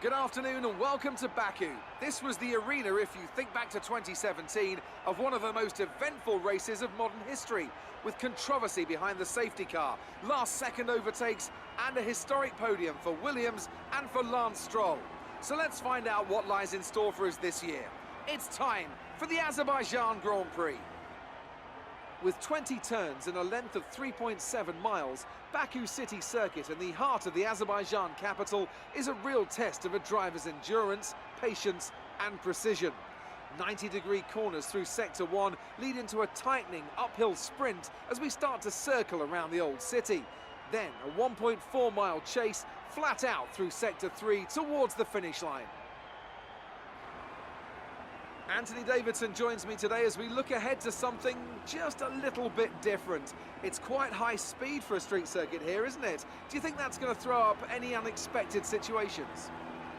Good afternoon and welcome to Baku. This was the arena, if you think back to 2017, of one of the most eventful races of modern history, with controversy behind the safety car, last-second overtakes, and a historic podium for Williams and for Lance Stroll. So let's find out what lies in store for us this year. It's time for the Azerbaijan Grand Prix. With 20 turns and a length of 3.7 miles, Baku City Circuit in the heart of the Azerbaijan capital is a real test of a driver's endurance, patience and precision. 90-degree corners through Sector 1 lead into a tightening uphill sprint as we start to circle around the old city. Then a 1.4-mile chase flat out through Sector 3 towards the finish line. Anthony Davidson joins me today as we look ahead to something just a little bit different. It's quite high speed for a street circuit here, isn't it? Do you think that's going to throw up any unexpected situations?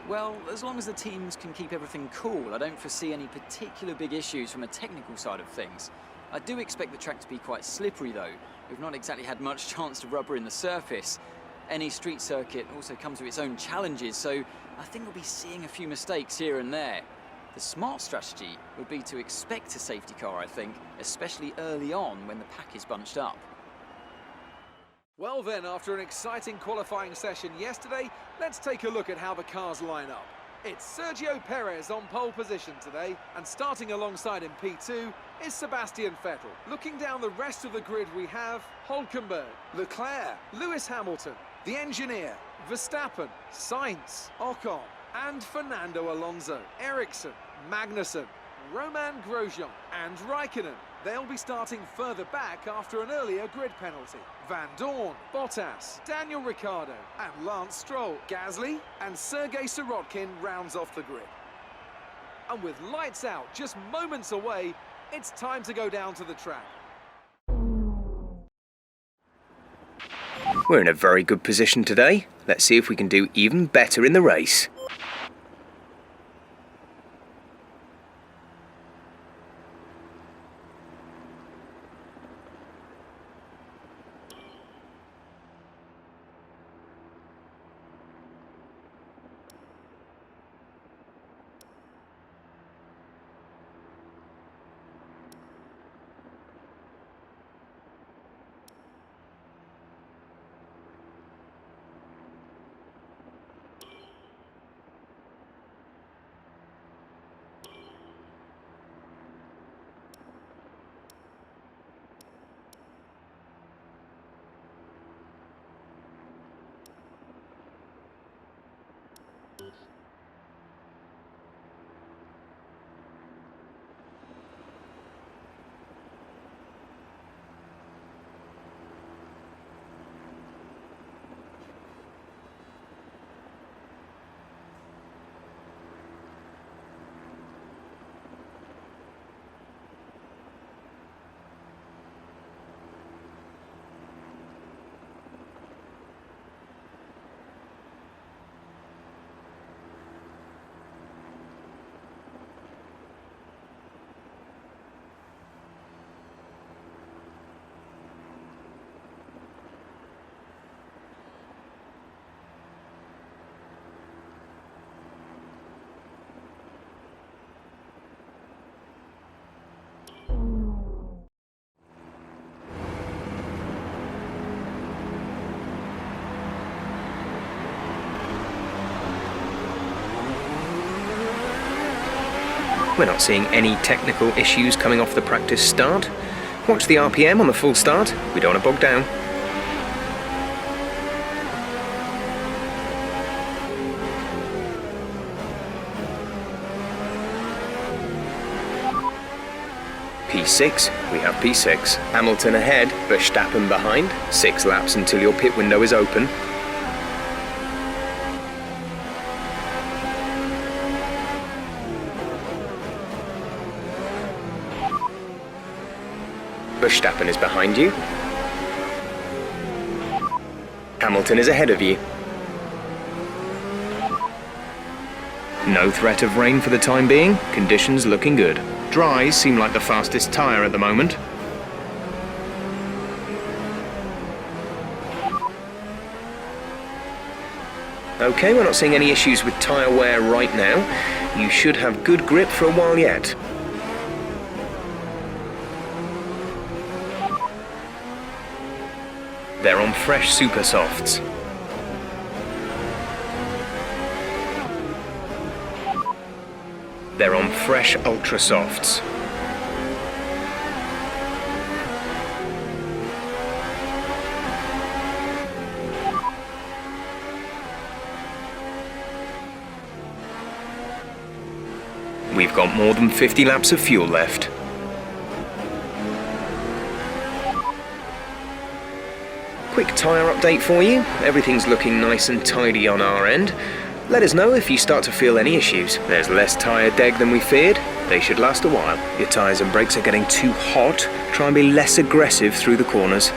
Well, as long as the teams can keep everything cool, I don't foresee any particular big issues from a technical side of things. I do expect the track to be quite slippery though. We've not exactly had much chance to rubber in the surface. Any street circuit also comes with its own challenges, so I think we'll be seeing a few mistakes here and there. The smart strategy would be to expect a safety car, I think, especially early on when the pack is bunched up. Well then, after an exciting qualifying session yesterday, let's take a look at how the cars line up. It's Sergio Perez on pole position today, and starting alongside him P2 is Sebastian Vettel. Looking down the rest of the grid we have Hülkenberg, Leclerc, Lewis Hamilton, the engineer, Verstappen, Sainz, Ocon, and Fernando Alonso, Ericsson, Magnussen, Roman Grosjean and Raikkonen. They'll be starting further back after an earlier grid penalty. Van Dorn, Bottas, Daniel Ricciardo and Lance Stroll. Gasly and Sergei Sirotkin rounds off the grid. And with lights out just moments away, it's time to go down to the track. We're in a very good position today. Let's see if we can do even better in the race. We're not seeing any technical issues coming off the practice start. Watch the RPM on the full start. We don't want to bog down. P6, we have P6. Hamilton ahead, Verstappen behind. 6 laps until your pit window is open. Verstappen is behind you. Hamilton is ahead of you. No threat of rain for the time being. Conditions looking good. Dries seem like the fastest tyre at the moment. Okay, we're not seeing any issues with tyre wear right now. You should have good grip for a while yet. They're on fresh super softs. They're on fresh ultra softs. We've got more than 50 laps of fuel left. Quick tyre update for you. Everything's looking nice and tidy on our end. Let us know if you start to feel any issues. There's less tyre deg than we feared. They should last a while. Your tyres and brakes are getting too hot. Try and be less aggressive through the corners.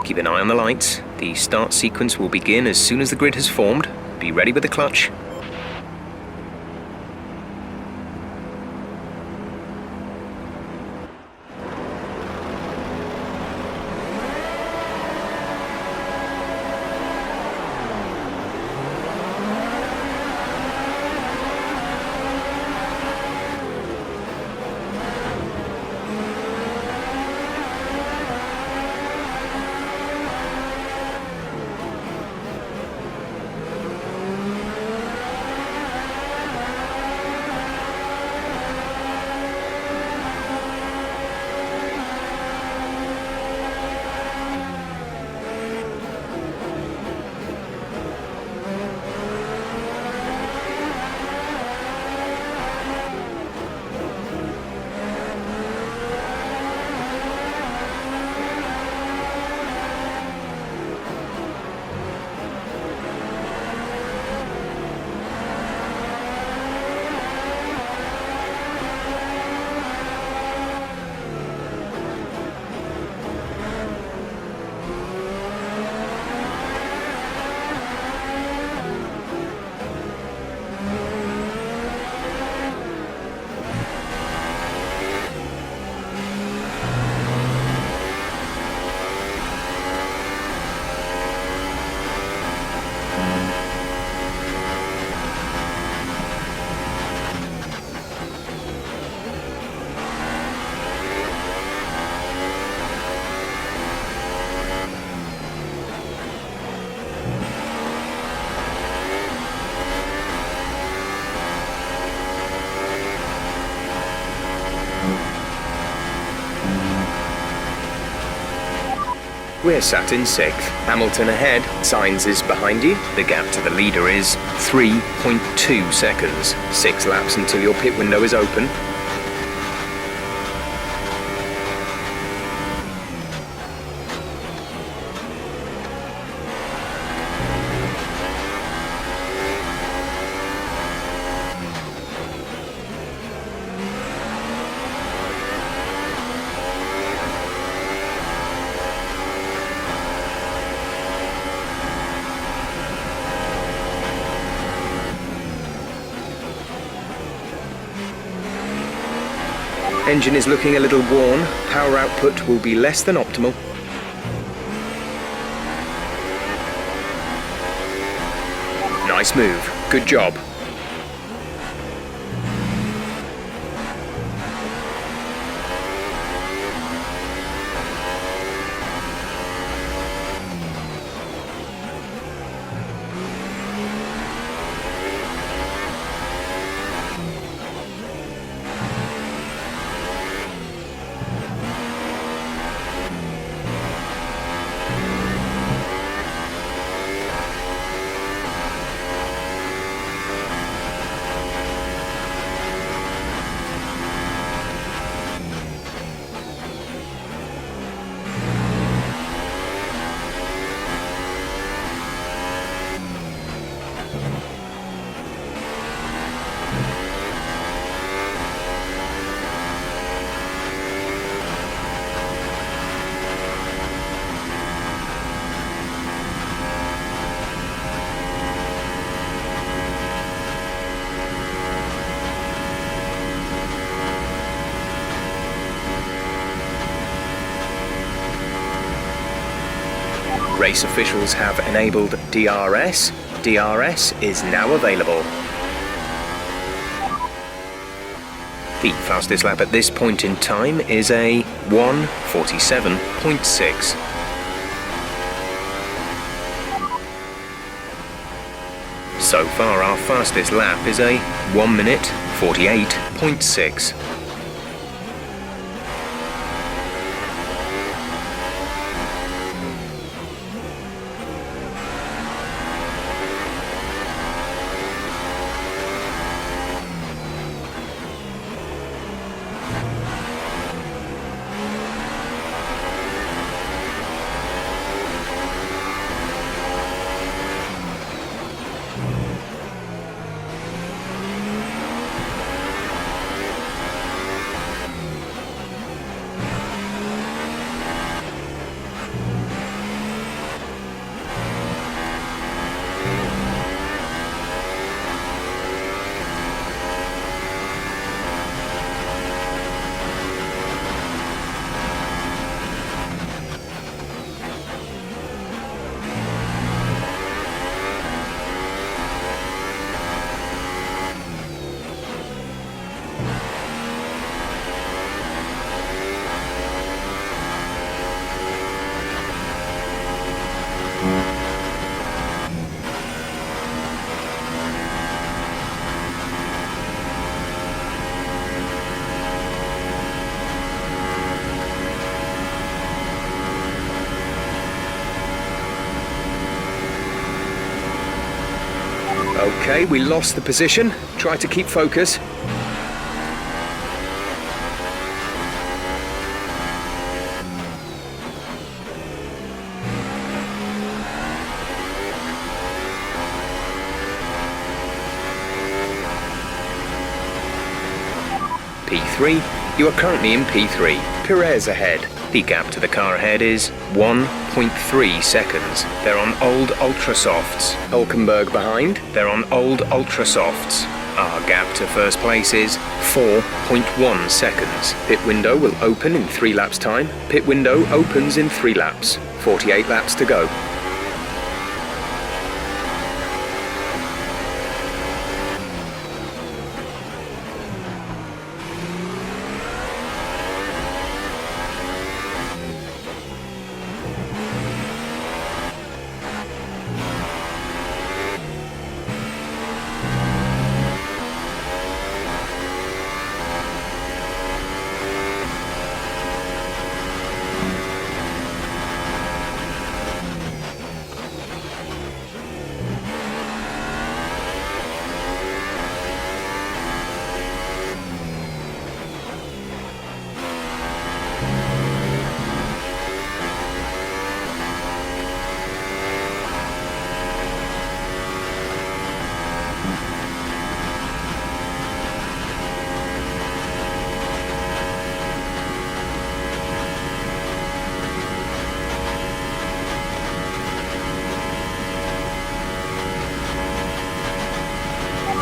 Keep an eye on the lights. The start sequence will begin as soon as the grid has formed. Be ready with the clutch. We're sat in 6th. Hamilton ahead. Sainz is behind you. The gap to the leader is 3.2 seconds. 6 laps until your pit window is open. Engine is looking a little worn. Power output will be less than optimal. Nice move. Good job. Race officials have enabled DRS. DRS is now available. The fastest lap at this point in time is a 1:47.6. So far, our fastest lap is a 1 minute 48.6. Okay, we lost the position. Try to keep focus. P3. You are currently in P3. Perez ahead. The gap to the car ahead is 1.3 seconds. They're on old Ultra Softs. Hulkenberg behind. They're on old Ultra Softs. Our gap to first place is 4.1 seconds. Pit window will open in 3 laps time. Pit window opens in 3 laps. 48 laps to go.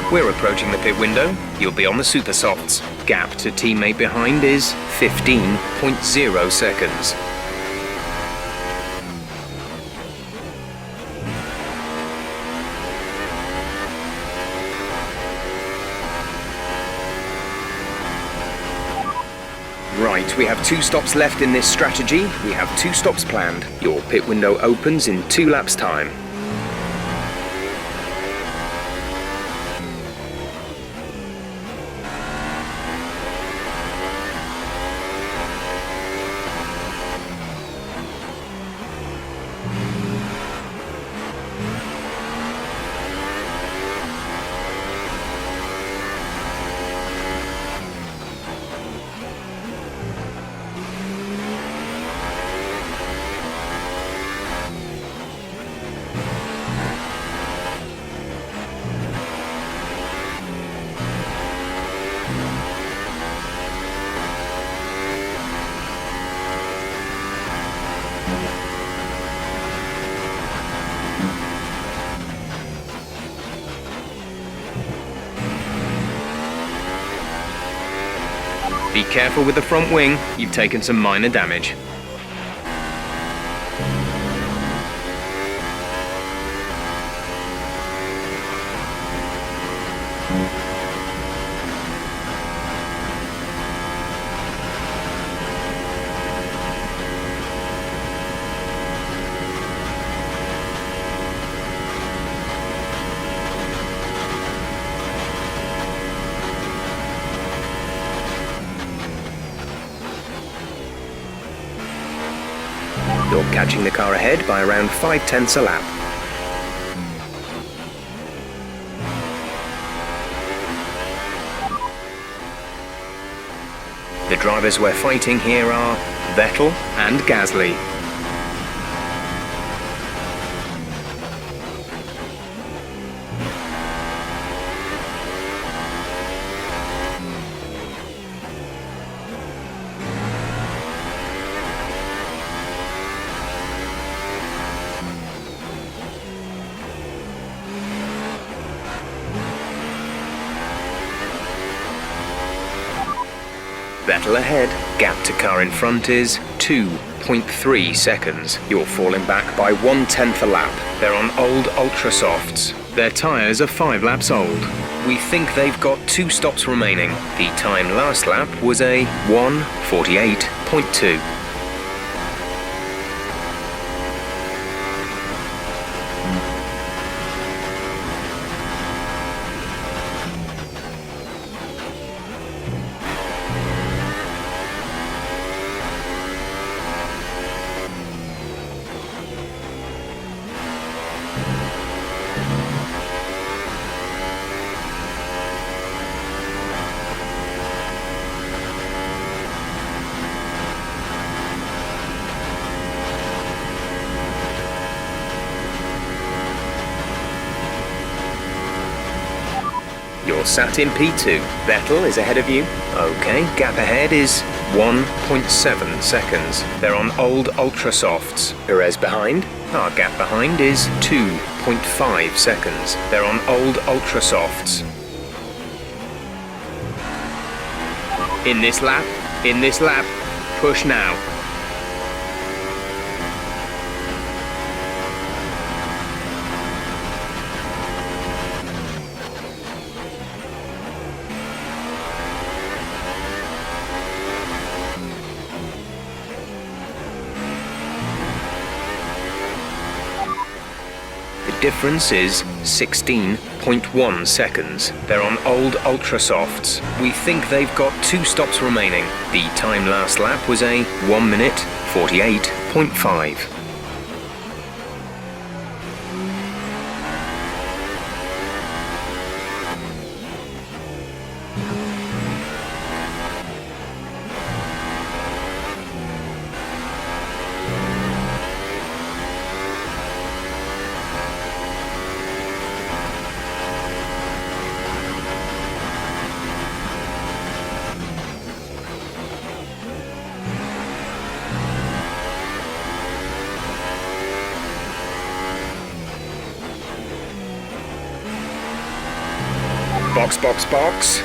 We're approaching the pit window. You'll be on the Super Softs. Gap to teammate behind is 15.0 seconds. Right, we have 2 stops left in this strategy. We have 2 stops planned. Your pit window opens in 2 laps time. Be careful with the front wing, you've taken some minor damage. You're catching the car ahead by around 5/10 a lap. The drivers we're fighting here are Vettel and Gasly. Vettel ahead. Gap to car in front is 2.3 seconds. You're falling back by 1/10 a lap. They're on old Ultra Softs. Their tyres are 5 laps old. We think they've got 2 stops remaining. The time last lap was a 1:48.2. You're sat in P2. Vettel is ahead of you. Okay, gap ahead is 1.7 seconds. They're on old Ultra Softs. Perez behind. Our gap behind is 2.5 seconds. They're on old Ultra Softs. In this lap, push now. Difference is 16.1 seconds. They're on old Ultra Softs. We think they've got 2 stops remaining. The time last lap was a 1:48.5. Box, box, box.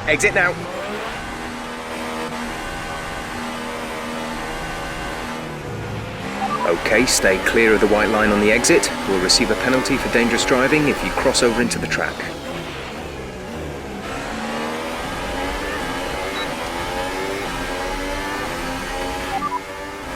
Exit now. Okay, stay clear of the white line on the exit. We'll receive a penalty for dangerous driving if you cross over into the track.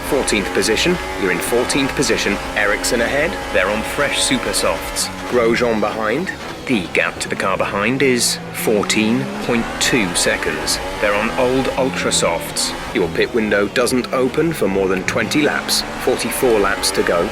14th position. You're in 14th position. Ericsson ahead. They're on fresh super softs. Grosjean behind. The gap to the car behind is 14.2 seconds. They're on old Ultra Softs. Your pit window doesn't open for more than 20 laps. 44 laps to go.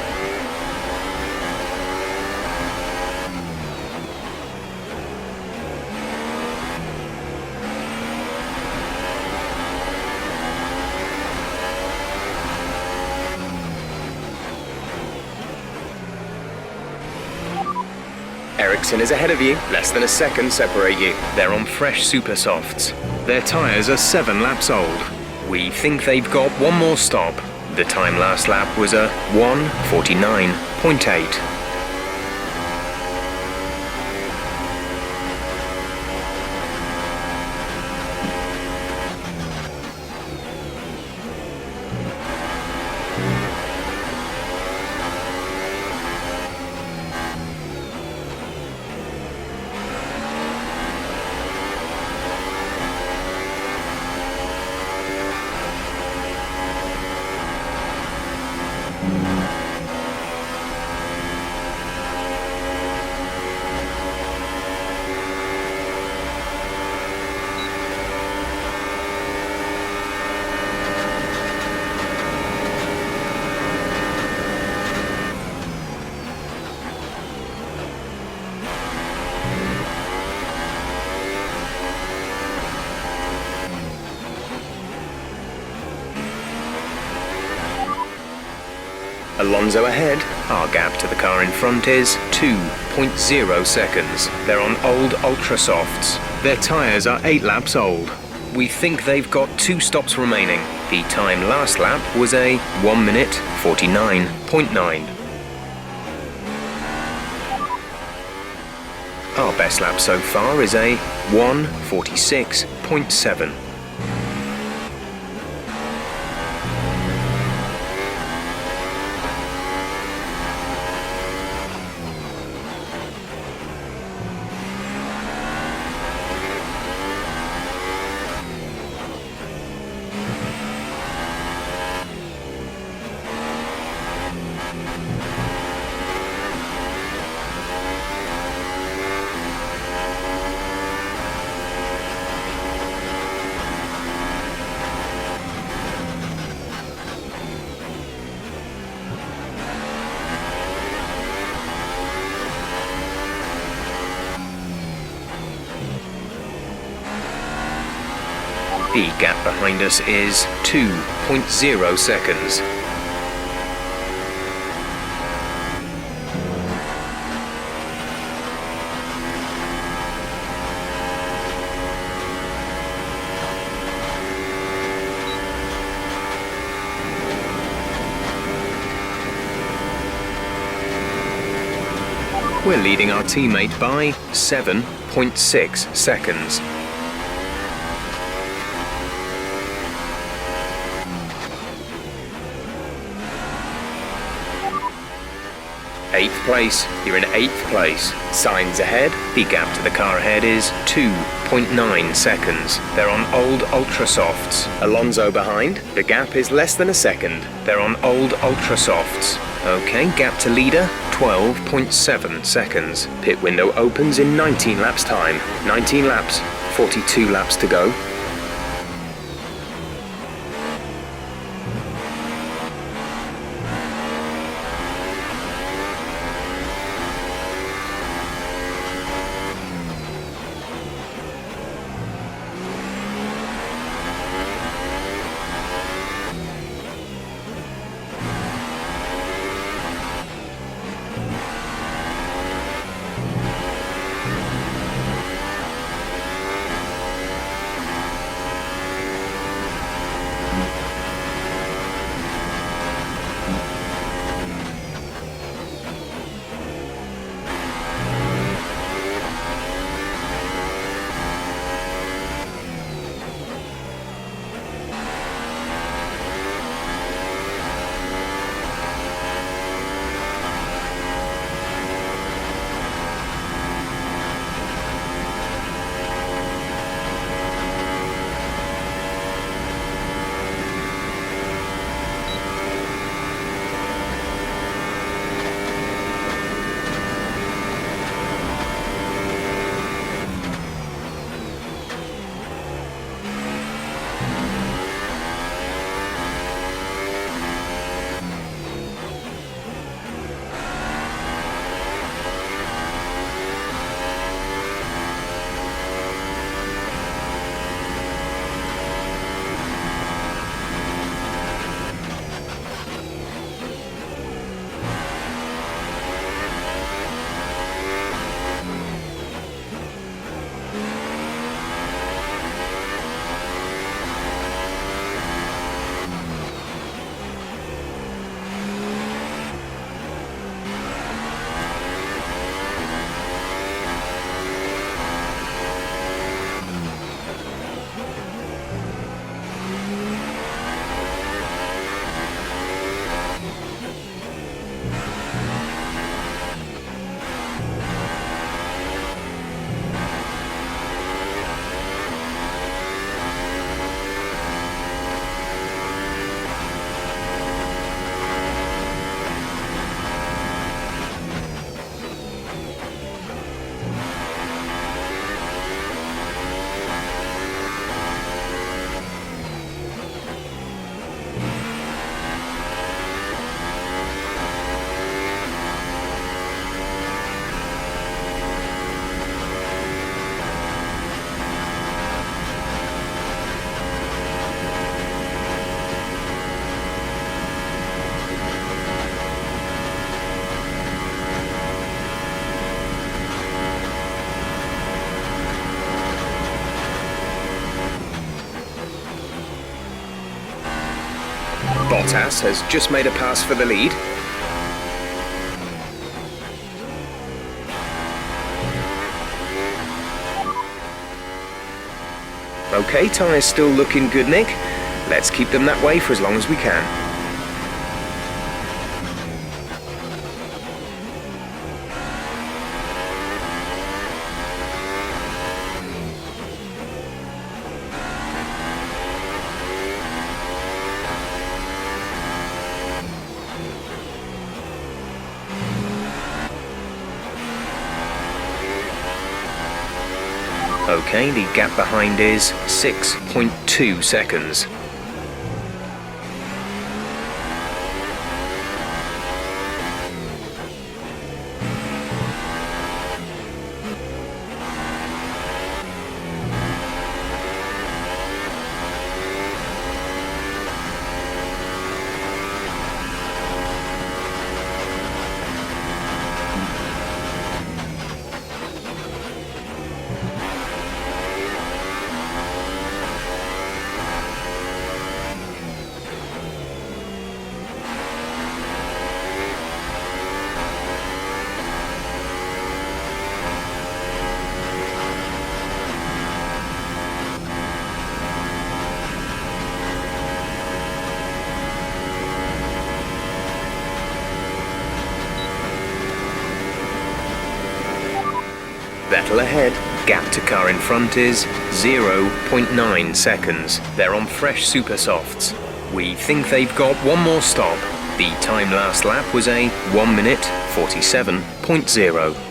Ericsson is ahead of you, less than a second separate you. They're on fresh super softs. Their tyres are 7 laps old. We think they've got one more stop. The time last lap was a 1:49.8. Alonso ahead. Our gap to the car in front is 2.0 seconds. They're on old Ultra Softs. Their tyres are 8 laps old. We think they've got 2 stops remaining. The time last lap was a 1:49.9. Our best lap so far is a 1:46.7. The gap behind us is 2.0 seconds. We're leading our teammate by 7.6 seconds. Eighth place. You're in 8th place. Signs ahead. The gap to the car ahead is 2.9 seconds. They're on old Ultra Softs. Alonso behind. The gap is less than a second. They're on old Ultra Softs. Okay, gap to leader, 12.7 seconds. Pit window opens in 19 laps time. 19 laps, 42 laps to go. Bottas has just made a pass for the lead. Okay, tyres still looking good, Nick. Let's keep them that way for as long as we can. Okay, the gap behind is 6.2 seconds. Vettel ahead. Gap to car in front is 0.9 seconds. They're on fresh super softs. We think they've got one more stop. The time last lap was a 1 minute 47.0.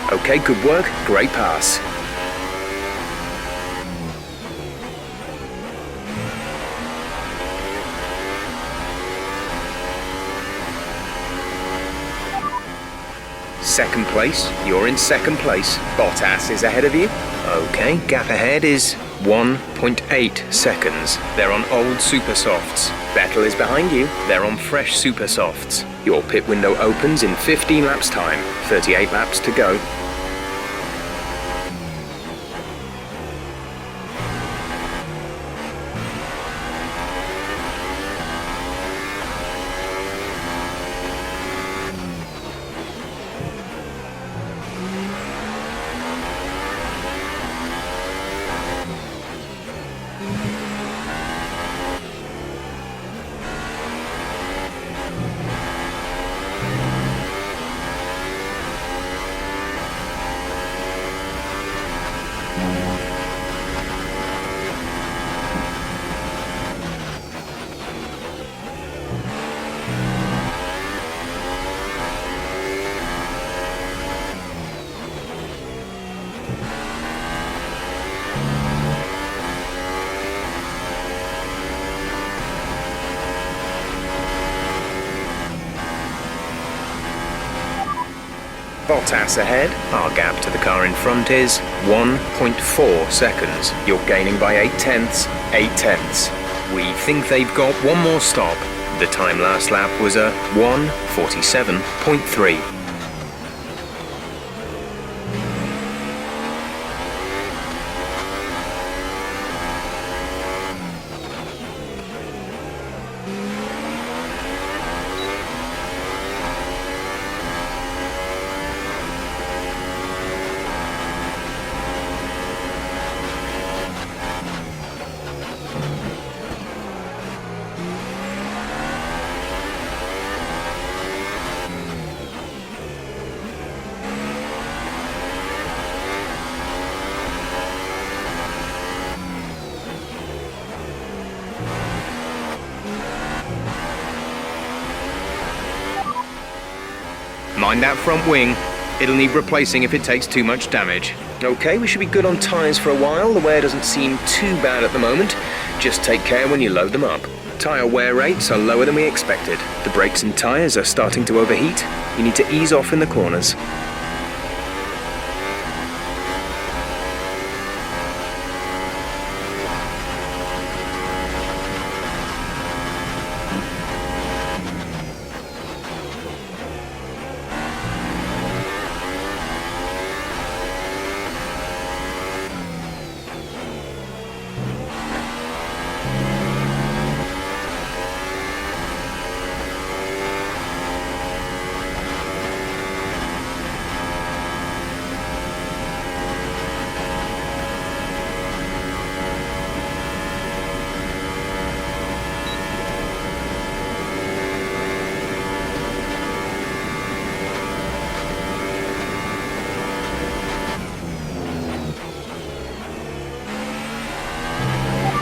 Okay, good work, great pass. Second place, you're in second place. Bottas is ahead of you. Okay, gap ahead is 1.8 seconds. They're on old super softs. Vettel is behind you. They're on fresh super softs. Your pit window opens in 15 laps time. 38 laps to go. Bottas ahead. Our gap to the car in front is 1.4 seconds. You're gaining by 8 tenths, 8 tenths. We think they've got one more stop. The time last lap was a 1:47.3. Mind that front wing. It'll need replacing if it takes too much damage. Okay, we should be good on tyres for a while. The wear doesn't seem too bad at the moment. Just take care when you load them up. Tyre wear rates are lower than we expected. The brakes and tyres are starting to overheat. You need to ease off in the corners.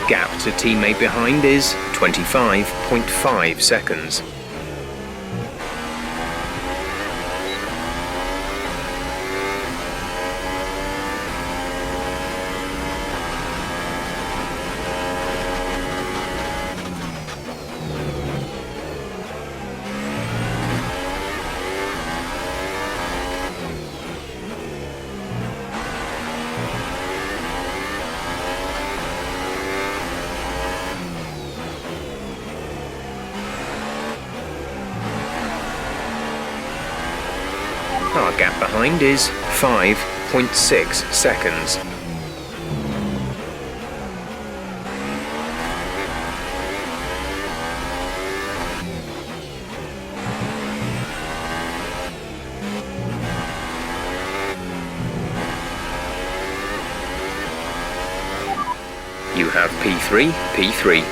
Gap to teammate behind is 25.5 seconds. Our gap behind is 5.6 seconds. You have P3.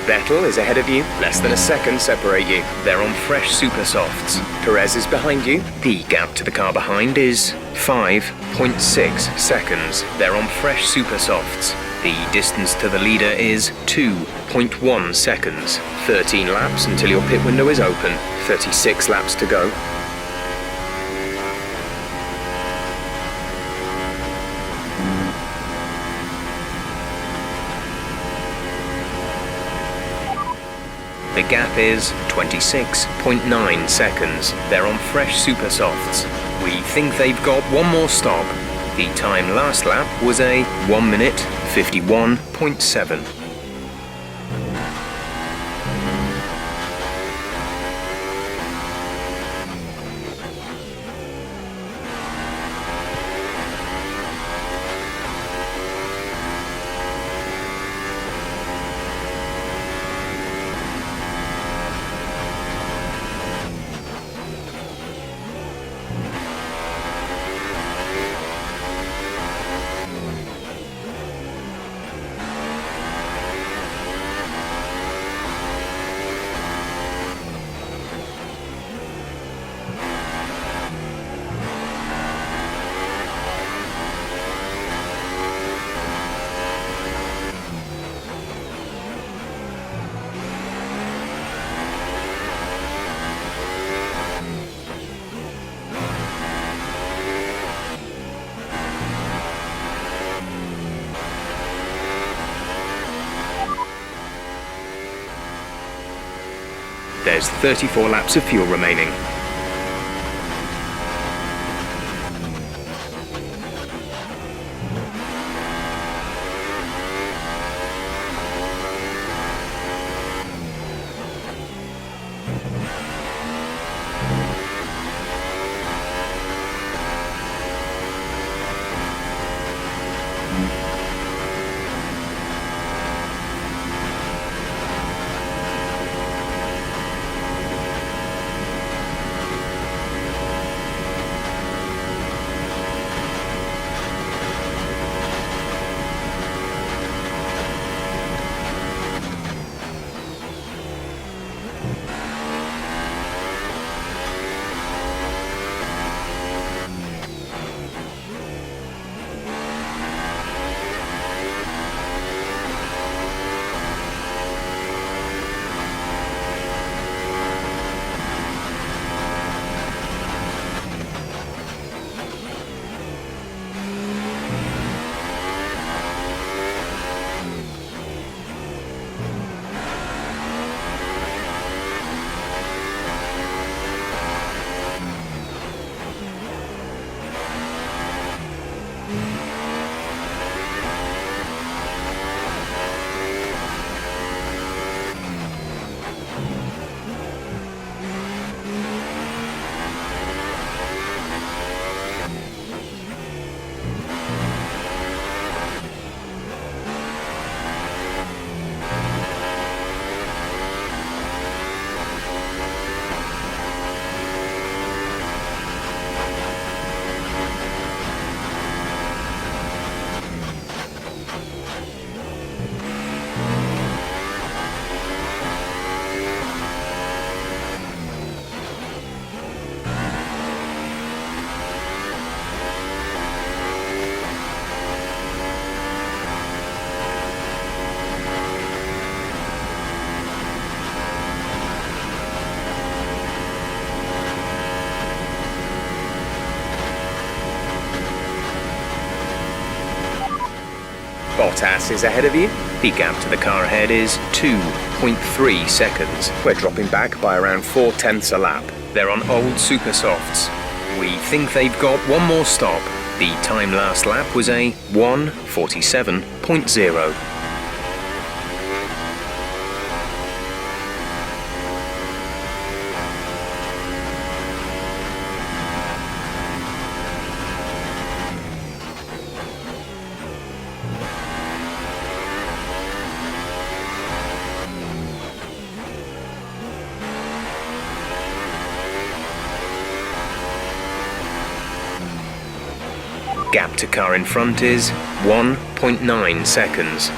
Vettel is ahead of you. Less than a second separate you. They're on fresh super softs. Perez is behind you. The gap to the car behind is 5.6 seconds. They're on fresh super softs. The distance to the leader is 2.1 seconds. 13 laps until your pit window is open. 36 laps to go. The gap is 26.9 seconds. They're on fresh super softs. We think they've got one more stop. The time last lap was a 1 minute 51.7. There's 34 laps of fuel remaining. Bottas is ahead of you. The gap to the car ahead is 2.3 seconds. We're dropping back by around 4/10 a lap. They're on old super softs. We think they've got one more stop. The time last lap was a 1:47.0. Gap to car in front is 1.9 seconds.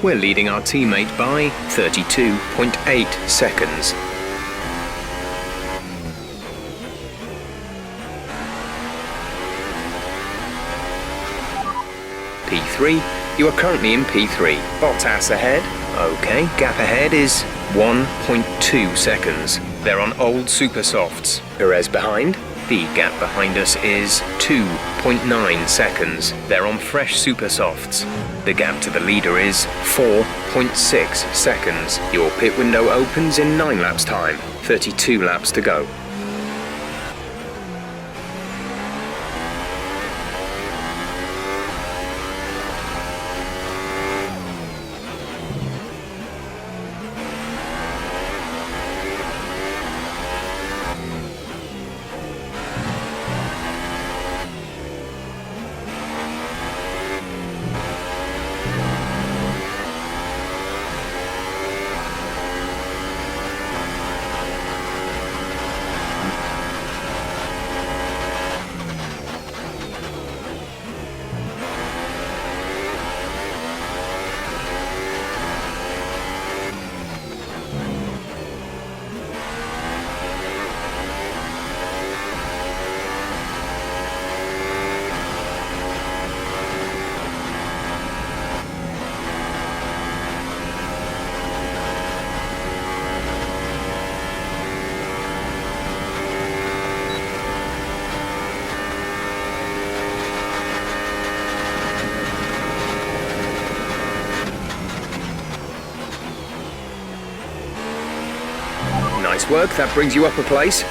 We're leading our teammate by 32.8 seconds. P3, you are currently in P3. Bottas ahead. Okay, gap ahead is 1.2 seconds. They're on old super softs. Perez behind. The gap behind us is 2.9 seconds. They're on fresh super softs. The gap to the leader is 4.6 seconds. Your pit window opens in 9 laps time. 32 laps to go. Nice work, that brings you up a place.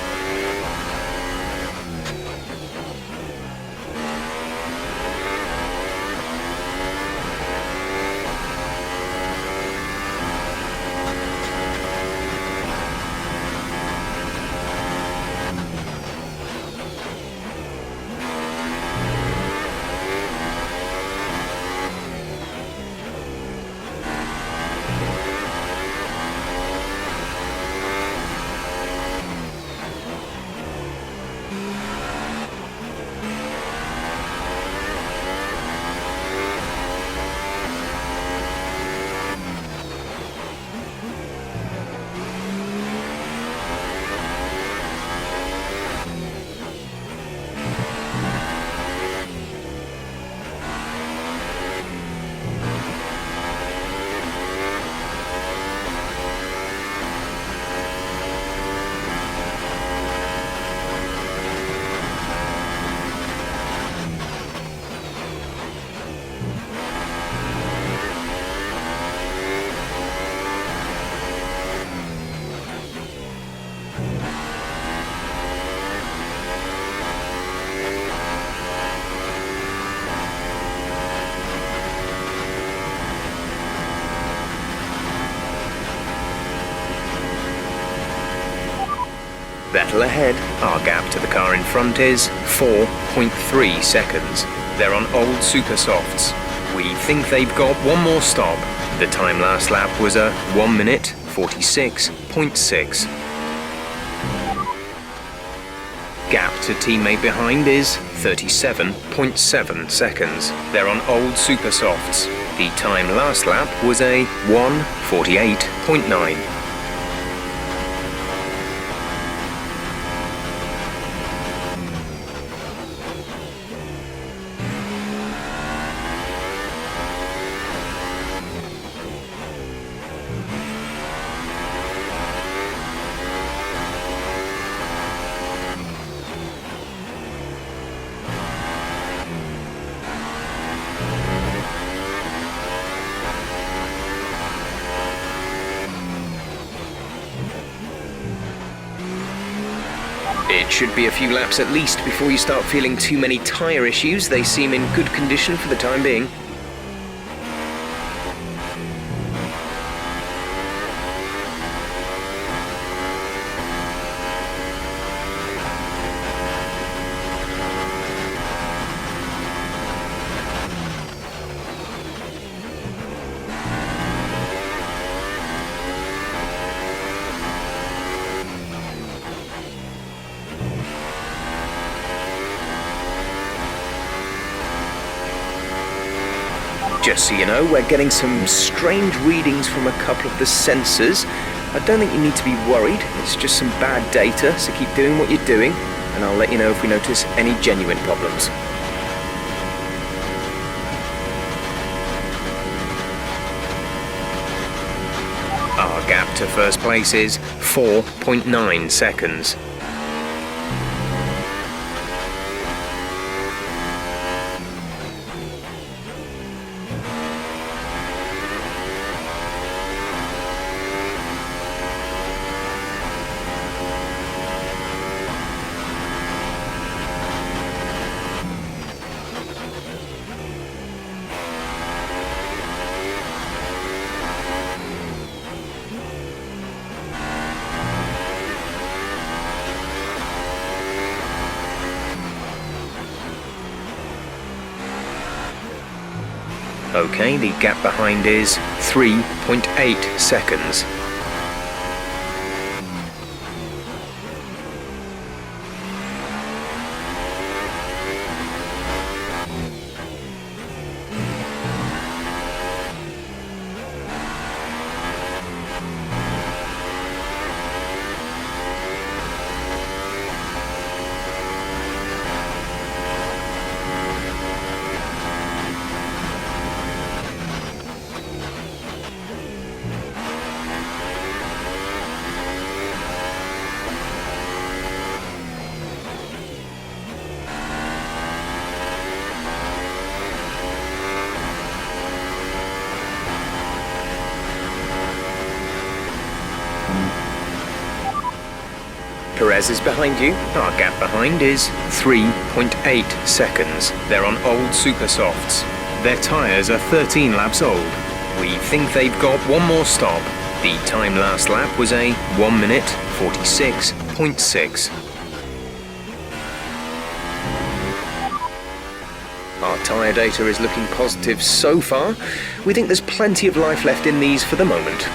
Vettel ahead. Our gap to the car in front is 4.3 seconds. They're on old super softs. We think they've got one more stop. The time last lap was a 1 minute 46.6. Gap to teammate behind is 37.7 seconds. They're on old super softs. The time last lap was a 1:48.9. It should be a few laps at least before you start feeling too many tyre issues. They seem in good condition for the time being. Just so you know, we're getting some strange readings from a couple of the sensors. I don't think you need to be worried, it's just some bad data, so keep doing what you're doing, and I'll let you know if we notice any genuine problems. Our gap to first place is 4.9 seconds. Okay, the gap behind is 3.8 seconds. Perez is behind you. Our gap behind is 3.8 seconds. They're on old super softs. Their tyres are 13 laps old. We think they've got one more stop. The time last lap was a 1 minute 46.6. Our tyre data is looking positive so far. We think there's plenty of life left in these for the moment.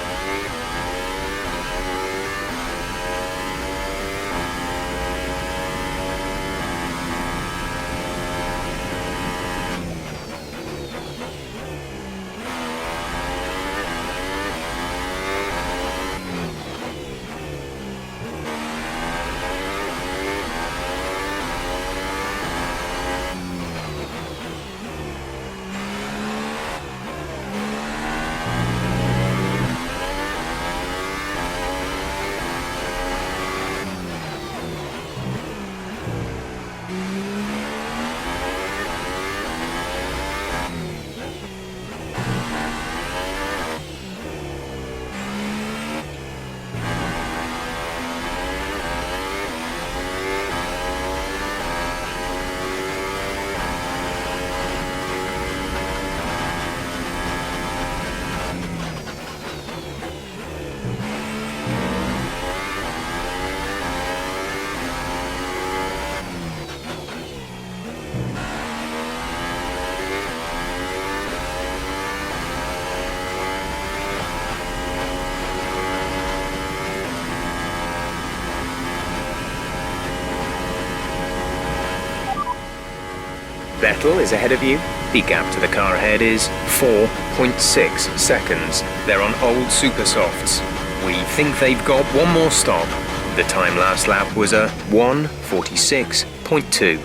Vettel is ahead of you. The gap to the car ahead is 4.6 seconds. They're on old super softs. We think they've got one more stop. The time last lap was a 1:46.2.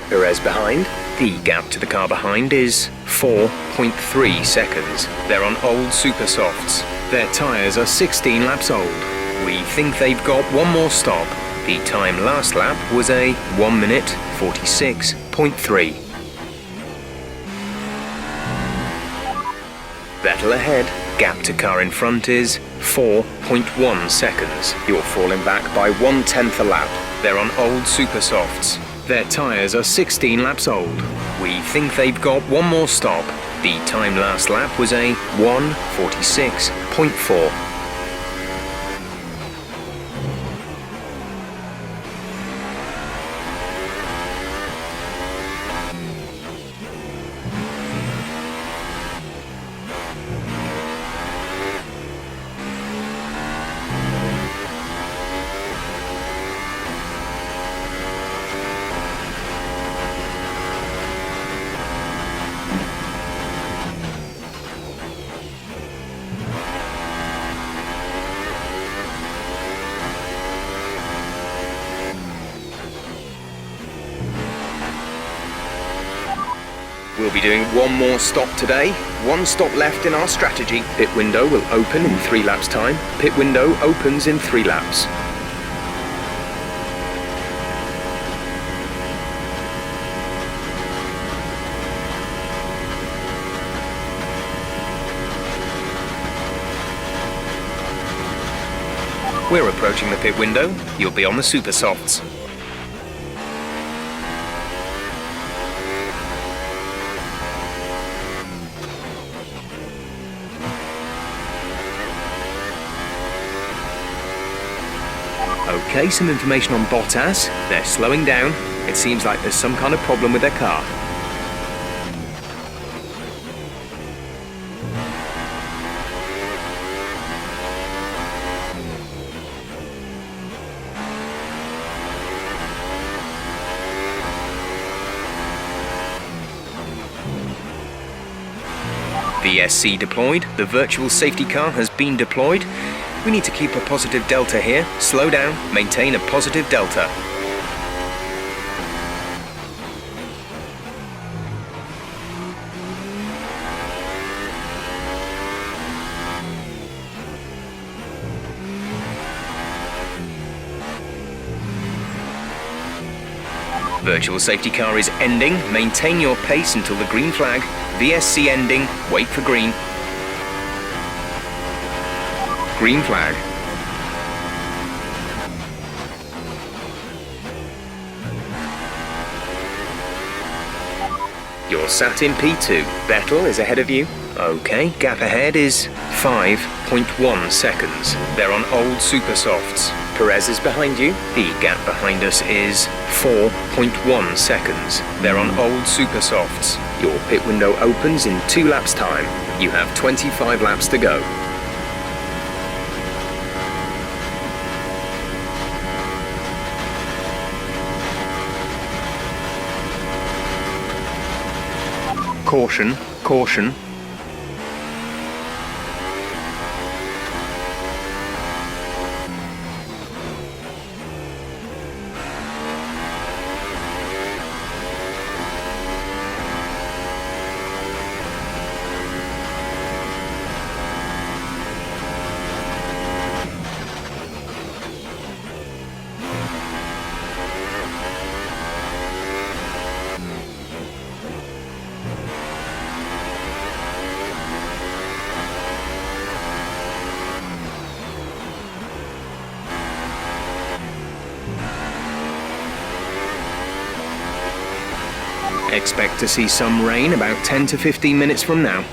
Perez behind. The gap to the car behind is 4.3 seconds. They're on old super softs. Their tyres are 16 laps old. We think they've got one more stop. The time last lap was a 1:46.3. Vettel ahead. Gap to car in front is 4.1 seconds. You're falling back by 1/10 a lap. They're on old super softs. Their tyres are 16 laps old. We think they've got one more stop. The time last lap was a 1:46.4. We'll be doing one more stop today. One stop left in our strategy. Pit window will open in 3 laps' time. Pit window opens in 3 laps. We're approaching the pit window. You'll be on the super softs. Okay, some information on Bottas. They're slowing down. It seems like there's some kind of problem with their car. VSC deployed. The virtual safety car has been deployed. We need to keep a positive delta here. Slow down, maintain a positive delta. Virtual safety car is ending. Maintain your pace until the green flag. VSC ending. Wait for green. Green flag. You're sat in P2. Vettel is ahead of you. Okay, gap ahead is 5.1 seconds. They're on old super softs. Perez is behind you. The gap behind us is 4.1 seconds. They're on old super softs. Your pit window opens in 2 laps' time. You have 25 laps to go. Caution, caution. Expect to see some rain about 10 to 15 minutes from now.